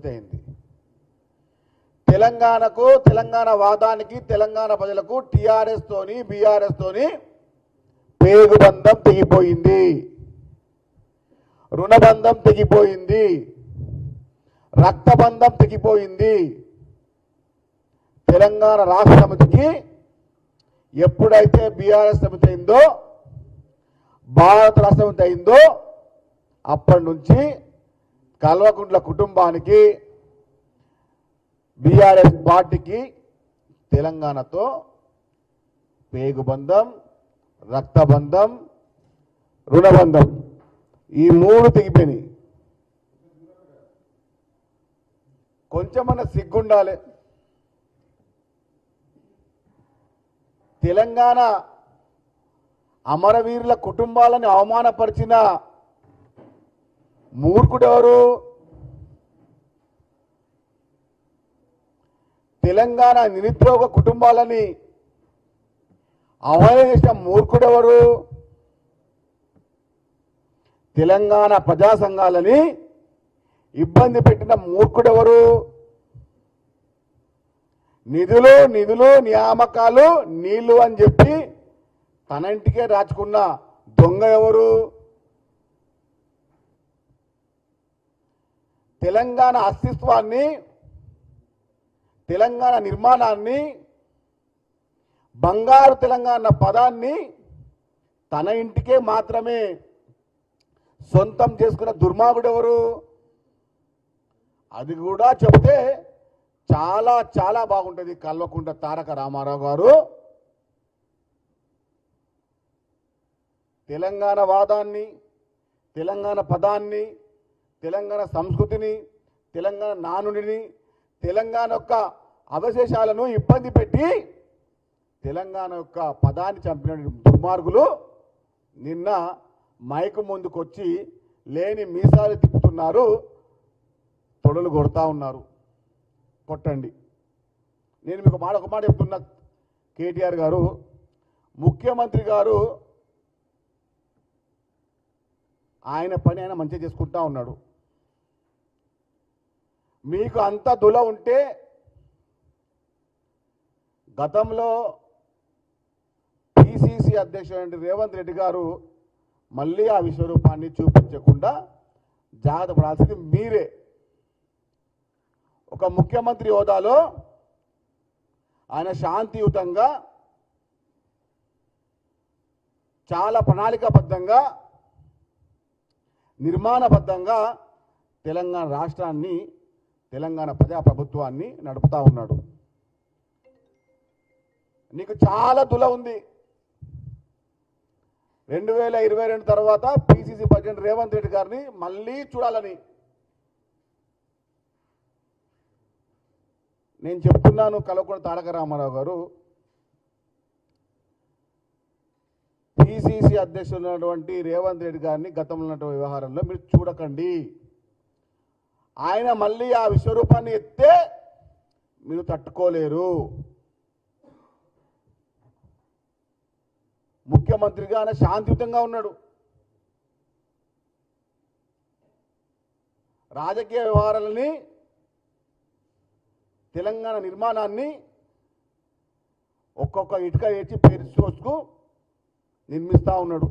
అయింది. తెలంగాణకు, తెలంగాణ వాదానికి, తెలంగాణ ప్రజలకు టీఆర్ఎస్ తోని బీఆర్ఎస్ తోని పేగుబంధం తెగిపోయింది, రుణబంధం తెగిపోయింది, రక్తబంధం తెగిపోయింది. తెలంగాణ రాష్ట్ర సమితికి ఎప్పుడైతే బీఆర్ఎస్ సమితి అయిందో, భారత రాష్ట్ర సమితి అయిందో అప్పటి నుంచి కల్వకుంట్ల కుటుంబానికి, బీఆర్ఎస్ పార్టీకి తెలంగాణతో పేగుబంధం, రక్తబంధం, రుణబంధం ఈ మూడు తెగిపోయినాయి. కొంచెమన్నా సిగ్గుండాలి. తెలంగాణ అమరవీరుల కుటుంబాలను అవమానపరిచిన మూర్ఖుడెవరు? తెలంగాణ నిరుద్యోగ కుటుంబాలని అవహేళన మూర్ఖుడెవరు? తెలంగాణ ప్రజా సంఘాలని ఇబ్బంది పెట్టిన మూర్ఖుడెవరు? నిధులు నిధులు నియామకాలు నీళ్లు అని చెప్పి తన ఇంటికే రాచుకున్న దొంగ ఎవరు? తెలంగాణ అస్తిత్వాన్ని, తెలంగాణ నిర్మాణాన్ని, బంగారు తెలంగాణ పదాన్ని తన ఇంటికే మాత్రమే సొంతం చేసుకున్న దుర్మార్గుడు ఎవరు? అది కూడా చెప్తే చాలా చాలా బాగుంటుంది. కల్వకుంట్ల తారక రామారావు గారు తెలంగాణ వాదాన్ని, తెలంగాణ పదాన్ని, తెలంగాణ సంస్కృతిని, తెలంగాణ నానుడిని, తెలంగాణ యొక్క అవశేషాలను ఇబ్బంది పెట్టి తెలంగాణ యొక్క పదాన్ని చంపిన దుర్మార్గులు నిన్న మైకు ముందుకొచ్చి లేని మీసాలు తిప్పుతున్నారు, తొడలు కొడతా ఉన్నారు. కొట్టండి. నేను మీకు ఒక మాట చెప్తున్నా. కేటీఆర్ గారు, ముఖ్యమంత్రి గారు ఆయన పని ఆయన మంచిగా చేసుకుంటా ఉన్నాడు. మీకు అంత దుల ఉంటే గతంలో పిసిసి అధ్యక్షుడు రేవంత్ రెడ్డి గారు మళ్ళీ ఆ విశ్వరూపాన్ని చూపించకుండా జాగ్రత్త పడాల్సింది మీరే. ఒక ముఖ్యమంత్రి హోదాలో ఆయన శాంతియుతంగా, చాలా ప్రణాళికాబద్ధంగా, నిర్మాణబద్ధంగా తెలంగాణ రాష్ట్రాన్ని, తెలంగాణ ప్రజాప్రభుత్వాన్ని నడుపుతా ఉన్నాడు. నీకు చాలా దుల ఉంది. 2022 తర్వాత పిసిసి ప్రెసిడెంట్ రేవంత్ రెడ్డి గారిని మళ్ళీ చూడాలని నేను చెప్తున్నాను. కల్వకుంట్ల తారక రామారావు గారు పిసిసి అధ్యక్షుడు రేవంత్ రెడ్డి గారిని గతంలో ఉన్నటువంటి వ్యవహారంలో మీరు చూడకండి. ఆయన మళ్ళీ ఆ విశ్వరూపాన్ని ఎత్తే మీరు తట్టుకోలేరు. ముఖ్యమంత్రిగా ఆయన శాంతియుతంగా ఉన్నాడు. రాజకీయ వ్యవహారాలని, తెలంగాణ నిర్మాణాన్ని ఒక్కొక్క ఇటుక ఏడ్చి పేరు చూసుకు నిర్మిస్తూ ఉన్నాడు.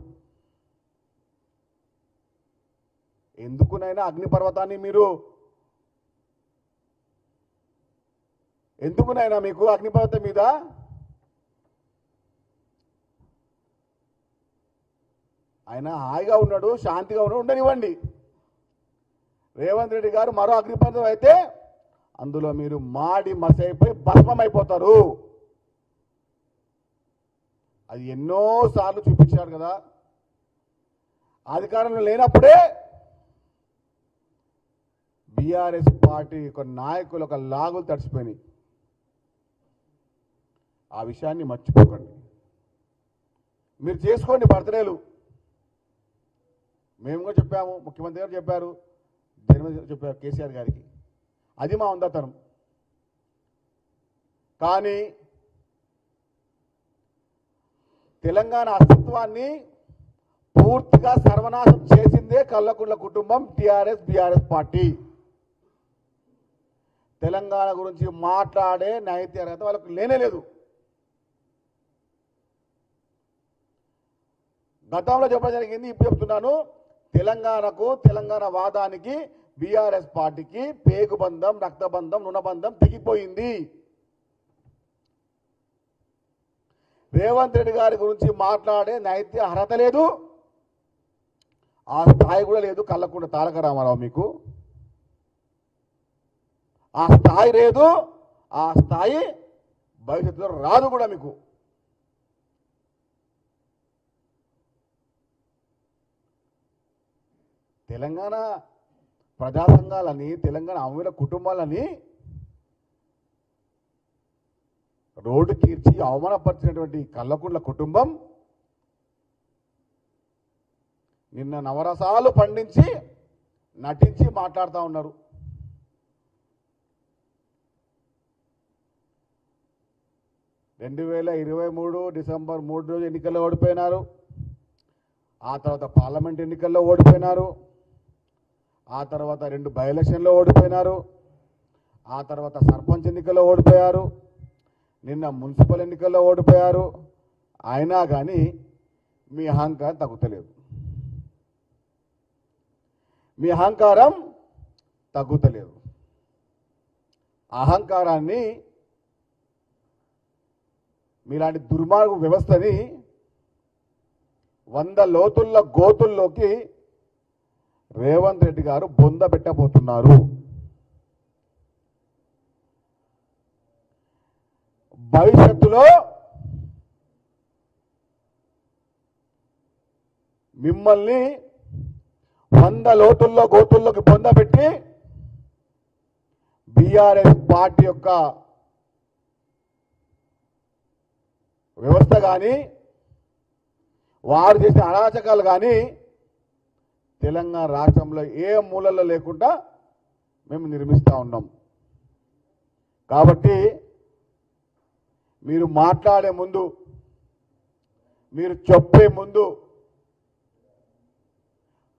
ఎందుకునైనా అగ్నిపర్వతాన్ని మీరు, ఎందుకునైనా మీకు అగ్నిపర్వతం మీద ఆయన హాయిగా ఉన్నాడు, శాంతిగా ఉన్నాడు, ఉండనివ్వండి. రేవంత్ రెడ్డి గారు మరో అగ్నిపర్వతం అయితే అందులో మీరు మాడి మసైపోయి భస్మమైపోతారు. అది ఎన్నోసార్లు చూపించారు కదా. అధికారంలో లేనప్పుడే బీఆర్ఎస్ పార్టీ యొక్క నాయకులు ఒక లాగులు తడిచిపోయినాయి. ఆ విషయాన్ని మర్చిపోకండి. మీరు చేసుకోండి బర్త్డేలు. మేము కూడా చెప్పాము, ముఖ్యమంత్రి గారు చెప్పారు, జగన్ చెప్పారు కేసీఆర్ గారికి. అది మా ఉందతనం. కానీ తెలంగాణ అస్తిత్వాన్ని పూర్తిగా సర్వనాశం చేసిందే కల్వకుంట్ల కుటుంబం, టీఆర్ఎస్ బీఆర్ఎస్ పార్టీ. తెలంగాణ గురించి మాట్లాడే నైతిక అర్హత వాళ్ళకు లేనేలేదు. గతంలో చెప్పడం జరిగింది, ఇప్పుడు చెప్తున్నాను. తెలంగాణకు, తెలంగాణ వాదానికి బీఆర్ఎస్ పార్టీకి పేగుబంధం, రక్తబంధం, రుణబంధం తెగిపోయింది. రేవంత్ రెడ్డి గారి గురించి మాట్లాడే నైతిక అర్హత లేదు, ఆ స్థాయి కూడా లేదు. కళ్ళకుంట తారక రామారావు మీకు ఆ స్థాయి లేదు, ఆ స్థాయి భవిష్యత్తులో రాదు కూడా మీకు. తెలంగాణ ప్రజా సంఘాలని, తెలంగాణ అమూల కుటుంబాలని రోడ్డు కీర్చి అవమానపరిచినటువంటి కల్లకుంట్ల కుటుంబం నిన్న నవరసాలు పండించి నటించి మాట్లాడుతూ ఉన్నారు. డిసెంబర్ 3 రోజు ఎన్నికల్లో ఓడిపోయినారు. ఆ తర్వాత పార్లమెంట్ ఎన్నికల్లో ఓడిపోయినారు. ఆ తర్వాత 2 బై ఎలక్షన్లో ఓడిపోయినారు. ఆ తర్వాత సర్పంచ్ ఎన్నికల్లో ఓడిపోయారు. నిన్న మున్సిపల్ ఎన్నికల్లో ఓడిపోయారు. అయినా కానీ మీ అహంకారం తగ్గుతలేదు. మీ అహంకారం తగ్గుతలేదు. అహంకారాన్ని, మీలాంటి దుర్మార్గ వ్యవస్థని 100 లోతుల్ల గోతుల్లోకి రేవంత్ రెడ్డి గారు బొంద పెట్టబోతున్నారు. భవిష్యత్తులో మిమ్మల్ని 100 లోతుల్లో గోతుల్లోకి పొందబెట్టి బీఆర్ఎస్ పార్టీ యొక్క వ్యవస్థ కానీ, వారు చేసిన అరాచకాలు కానీ తెలంగాణ రాష్ట్రంలో ఏ మూలలో లేకుండా మేము నిర్మిస్తూ ఉన్నాం. కాబట్టి మీరు మాట్లాడే ముందు, మీరు చెప్పే ముందు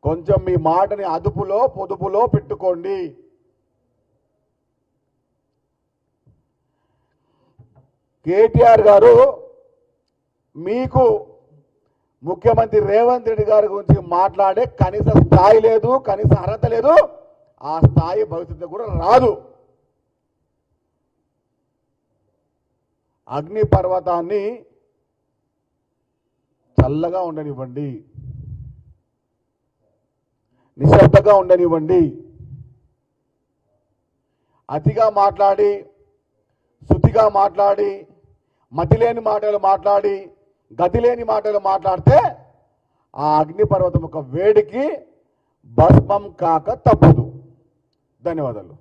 కొంచెం మీ మాటని అదుపులో పొదుపులో పెట్టుకోండి. కేటీఆర్ గారు మీకు ముఖ్యమంత్రి రేవంత్ రెడ్డి గారి గురించి మాట్లాడే కనీస స్థాయి లేదు, కనీస అర్హత లేదు. ఆ స్థాయి భవిష్యత్తు కూడా రాదు. అగ్ని పర్వతాన్ని చల్లగా ఉండనివ్వండి, నిశ్శబ్దంగా ఉండనివ్వండి. అతిగా మాట్లాడి, శుతిగా మాట్లాడి, మతిలేని మాటలు మాట్లాడి, గతిలేని మాటలు మాట్లాడితే ఆ అగ్నిపర్వతం యొక్క వేడికి భస్మం కాక తప్పదు. ధన్యవాదాలు.